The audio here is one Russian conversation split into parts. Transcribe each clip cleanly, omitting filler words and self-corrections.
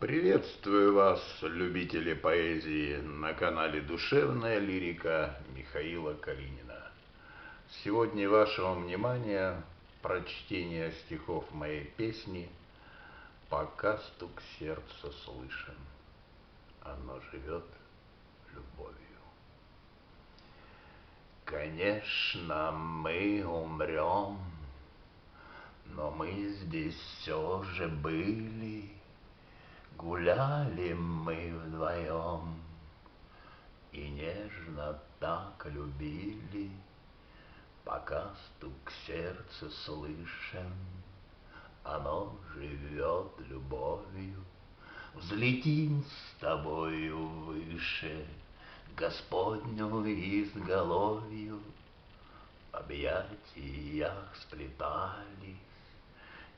Приветствую вас, любители поэзии, на канале «Душевная лирика» Михаила Калинина. Сегодня вашему вниманию прочтение стихов моей песни «Пока стук сердца слышен, оно живет любовью». Конечно, мы умрем, но мы здесь все же были. Гуляли мы вдвоем и нежно так любили, пока стук сердца слышен, оно живет любовью. Взлетим с тобою выше, Господню изголовью, в объятиях сплетались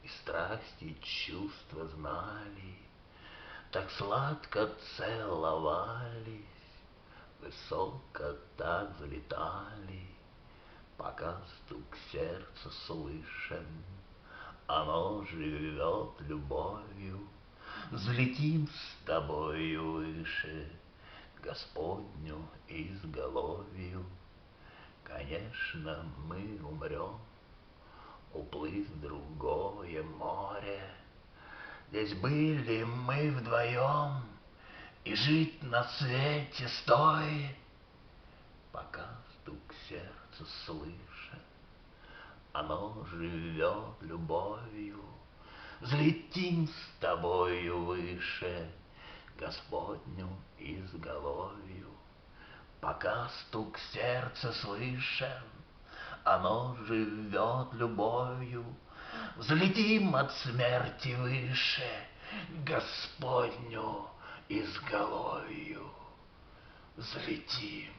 и страсти чувства знали. Так сладко целовались, высоко так взлетали, пока стук сердца слышен, оно живет любовью. Взлетим с тобою выше, Господню изголовью. Конечно, мы умрем, уплыв в другое море. Здесь были мы вдвоем, и жить на свете стоит, пока стук сердца слышен, оно живет любовью. Взлетим с тобою выше, Господню изголовью. Пока стук сердца слышен, оно живет любовью. Взлетим от смерти выше, Господню изголовью. Взлетим.